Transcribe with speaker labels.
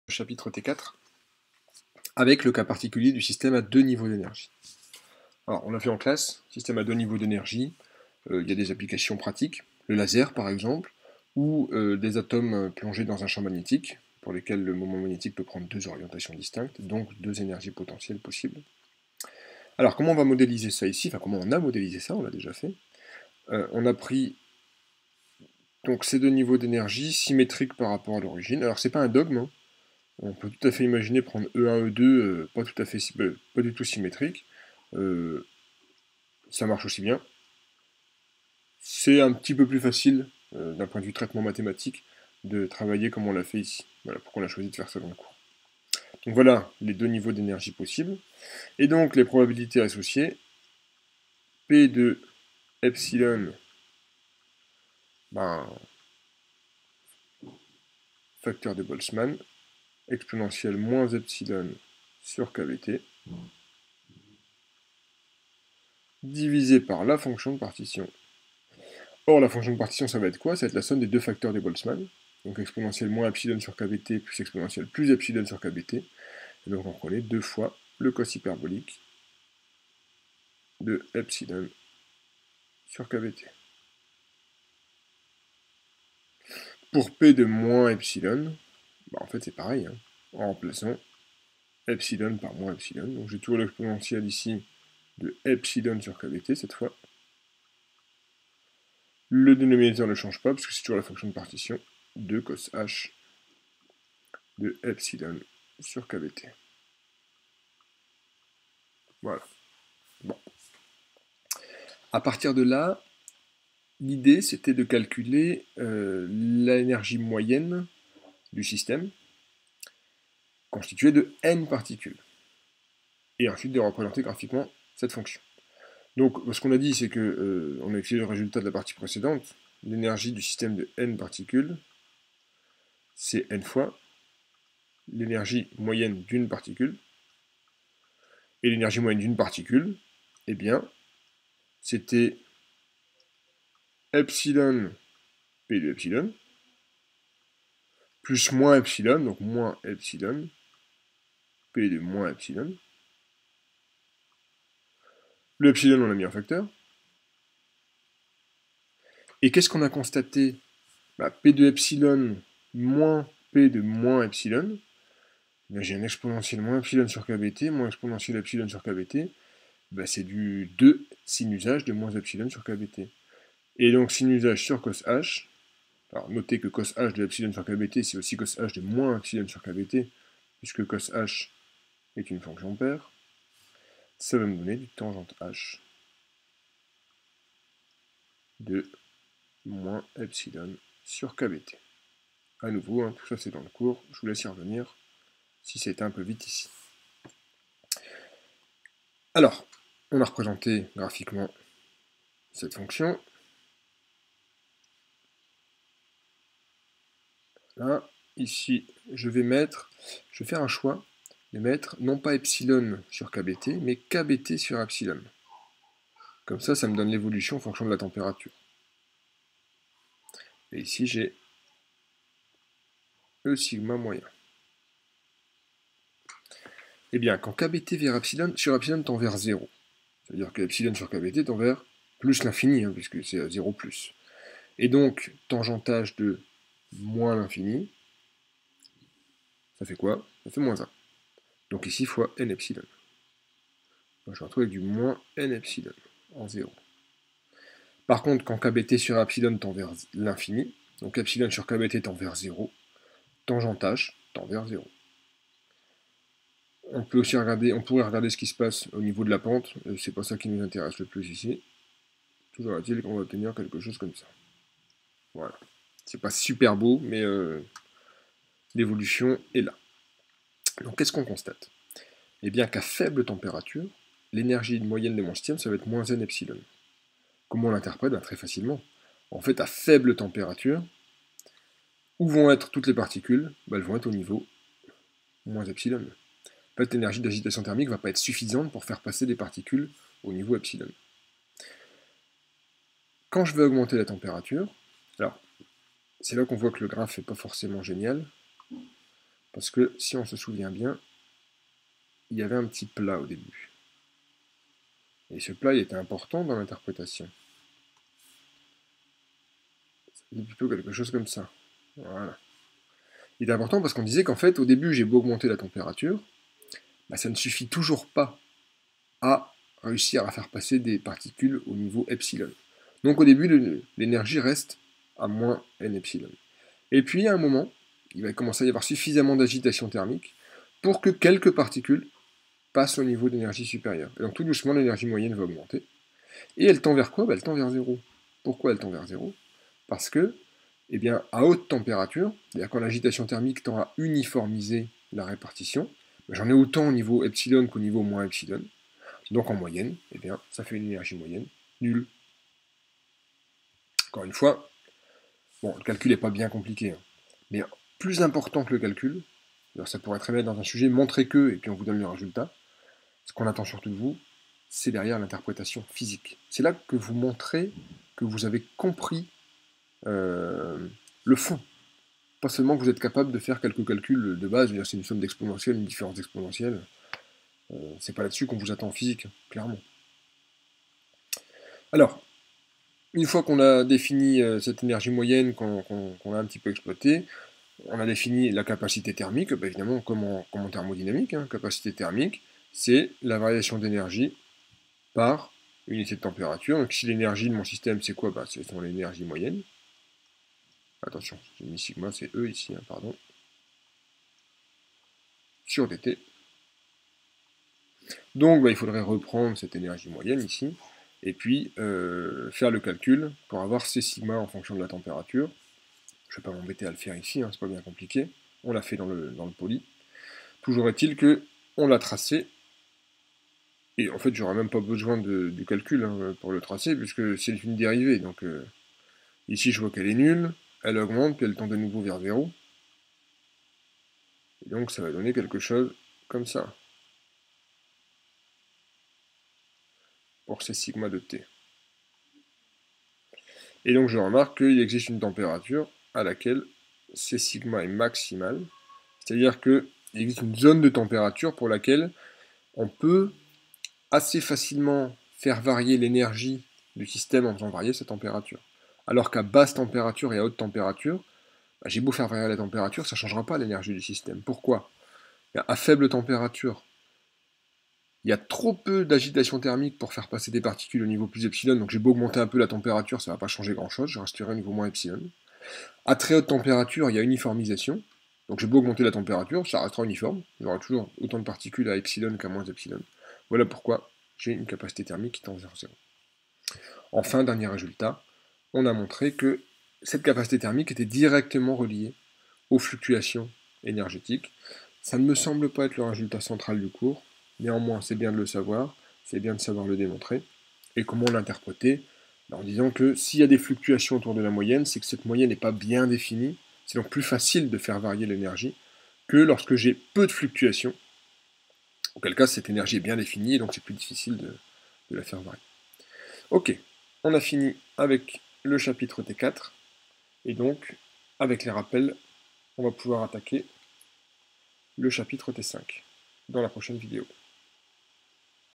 Speaker 1: Chapitre T4, avec le cas particulier du système à deux niveaux d'énergie. Alors, on l'a fait en classe, système à deux niveaux d'énergie, il y a des applications pratiques, le laser par exemple, ou des atomes plongés dans un champ magnétique, pour lesquels le moment magnétique peut prendre deux orientations distinctes, donc deux énergies potentielles possibles. Alors, comment on va modéliser ça ici? Enfin, comment on a modélisé ça, on l'a déjà fait. On a pris donc ces deux niveaux d'énergie symétriques par rapport à l'origine. Alors, c'est pas un dogme, hein. On peut tout à fait imaginer prendre E1, E2, pas tout à fait, pas du tout symétrique. Ça marche aussi bien. C'est un petit peu plus facile, d'un point de vue traitement mathématique, de travailler comme on l'a fait ici. Voilà pourquoi on a choisi de faire ça dans le cours. Donc voilà les deux niveaux d'énergie possibles. Et donc les probabilités associées, P de epsilon, facteur de Boltzmann, exponentielle moins epsilon sur KBT, divisé par la fonction de partition. Or, la fonction de partition, ça va être quoi? Ça va être la somme des deux facteurs de Boltzmann, donc exponentielle moins epsilon sur KBT plus exponentielle plus epsilon sur KBT, et donc on connaît deux fois le cos hyperbolique de epsilon sur KBT. Pour P de moins epsilon, en fait c'est pareil, hein, en remplaçant epsilon par moins epsilon, donc j'ai toujours l'exponentielle ici de epsilon sur KBT cette fois. Le dénominateur ne change pas, parce que c'est toujours la fonction de partition de cos h de epsilon sur KBT. Voilà. Bon. À partir de là, l'idée c'était de calculer l'énergie moyenne du système, constituée de n particules, et ensuite de représenter graphiquement cette fonction. Donc ce qu'on a dit, c'est que on a utilisé le résultat de la partie précédente, l'énergie du système de n particules, c'est n fois l'énergie moyenne d'une particule, et l'énergie moyenne d'une particule, eh bien, c'était epsilon P de epsilon, plus moins epsilon, donc moins epsilon, P de moins epsilon. Le epsilon, on l'a mis en facteur. Et qu'est-ce qu'on a constaté? P de epsilon moins P de moins epsilon. J'ai un exponentiel moins epsilon sur KBT, moins exponentiel epsilon sur KBT. C'est du 2 sinusage de moins epsilon sur KBT. Et donc sinusage sur cos h. Alors notez que cos h de epsilon sur KBT, c'est aussi cos h de moins epsilon sur KBT, puisque cos h est une fonction paire. Ça va me donner du tangente h de moins epsilon sur KBT. À nouveau, hein, tout ça c'est dans le cours, je vous laisse y revenir si c'était un peu vite ici. Alors, on a représenté graphiquement cette fonction. Là, ici, je vais faire un choix de mettre non pas epsilon sur KBT, mais KBT sur epsilon. Comme ça, ça me donne l'évolution en fonction de la température. Et ici, j'ai E sigma moyen. Eh bien, quand KBT sur epsilon tend vers 0, c'est-à-dire que epsilon sur KBT tend vers plus l'infini, hein, puisque c'est à 0 plus. Et donc, tangentage de moins l'infini, ça fait quoi? Ça fait moins 1. Donc ici, fois n epsilon. Donc je me retrouve avec du moins n epsilon en 0. Par contre, quand KBT sur epsilon tend vers l'infini, donc epsilon sur KBT tend vers 0, tangent h tend vers 0. On pourrait regarder ce qui se passe au niveau de la pente, c'est pas ça qui nous intéresse le plus ici. Toujours est-il qu'on va obtenir quelque chose comme ça. Voilà. C'est pas super beau, mais l'évolution est là. Donc qu'est-ce qu'on constate? Eh bien qu'à faible température, l'énergie moyenne de mon système, ça va être moins n epsilon. Comment on l'interprète? Très facilement. En fait, à faible température, où vont être toutes les particules? Elles vont être au niveau moins epsilon. En fait, l'énergie d'agitation thermique ne va pas être suffisante pour faire passer des particules au niveau epsilon. Quand je veux augmenter la température, alors, c'est là qu'on voit que le graphe n'est pas forcément génial, Parce que si on se souvient bien, il y avait un petit plat au début. Et ce plat, il était important dans l'interprétation. C'est plutôt quelque chose comme ça. Voilà. Il est important parce qu'on disait qu'en fait, au début, j'ai beau augmenter la température, bah, ça ne suffit toujours pas à réussir à faire passer des particules au niveau epsilon. Donc au début, l'énergie reste à moins n epsilon. Et puis à un moment, il va commencer à y avoir suffisamment d'agitation thermique pour que quelques particules passent au niveau d'énergie supérieure. Et donc tout doucement, l'énergie moyenne va augmenter. Et elle tend vers quoi? Elle tend vers zéro. Pourquoi elle tend vers zéro? Parce que, eh bien, à haute température, c'est-à-dire quand l'agitation thermique tend à uniformiser la répartition, j'en ai autant au niveau epsilon qu'au niveau moins epsilon. Donc en moyenne, eh bien, ça fait une énergie moyenne nulle. Encore une fois, bon, le calcul n'est pas bien compliqué, hein, mais plus important que le calcul, alors ça pourrait très bien être dans un sujet, montrer que, et puis on vous donne le résultat. Ce qu'on attend surtout de vous, c'est derrière l'interprétation physique. C'est là que vous montrez que vous avez compris le fond. Pas seulement que vous êtes capable de faire quelques calculs de base, c'est une somme d'exponentielle, une différence d'exponentielle. C'est pas là-dessus qu'on vous attend en physique, clairement. Alors, une fois qu'on a défini cette énergie moyenne qu'on a un petit peu exploitée, on a défini la capacité thermique, bah évidemment comme en thermodynamique, hein, capacité thermique, c'est la variation d'énergie par unité de température. Donc si l'énergie de mon système c'est quoi? Bah, c'est l'énergie moyenne. Attention, j'ai mis sigma, c'est E ici, hein, pardon. Sur dt. Donc bah, il faudrait reprendre cette énergie moyenne ici, et puis faire le calcul pour avoir C sigma en fonction de la température. Je ne vais pas m'embêter à le faire ici, hein, c'est pas bien compliqué. On l'a fait dans le poly. Toujours est-il que on l'a tracé, et en fait j'aurais même pas besoin du calcul hein, pour le tracer, puisque c'est une dérivée. Donc ici je vois qu'elle est nulle, elle augmente, puis elle tend de nouveau vers 0. Et donc ça va donner quelque chose comme ça. Pour ces sigma de t. Et donc je remarque qu'il existe une température à laquelle C sigma est maximal, c'est-à-dire qu'il existe une zone de température pour laquelle on peut assez facilement faire varier l'énergie du système en faisant varier sa température. Alors qu'à basse température et à haute température, bah, j'ai beau faire varier la température, ça ne changera pas l'énergie du système. Pourquoi? À faible température, il y a trop peu d'agitation thermique pour faire passer des particules au niveau plus epsilon, donc j'ai beau augmenter un peu la température, ça ne va pas changer grand-chose, je resterai au niveau moins epsilon. À très haute température, il y a uniformisation, donc j'ai beau augmenter la température, ça restera uniforme, j'aurai toujours autant de particules à epsilon qu'à moins epsilon. Voilà pourquoi j'ai une capacité thermique qui tend vers 0. Enfin, dernier résultat, on a montré que cette capacité thermique était directement reliée aux fluctuations énergétiques. Ça ne me semble pas être le résultat central du cours, néanmoins c'est bien de le savoir, c'est bien de savoir le démontrer. Et comment l'interpréter? En disant que s'il y a des fluctuations autour de la moyenne, c'est que cette moyenne n'est pas bien définie, c'est donc plus facile de faire varier l'énergie que lorsque j'ai peu de fluctuations, auquel cas cette énergie est bien définie et donc c'est plus difficile de la faire varier. Ok, on a fini avec le chapitre T4, et donc avec les rappels, on va pouvoir attaquer le chapitre T5 dans la prochaine vidéo.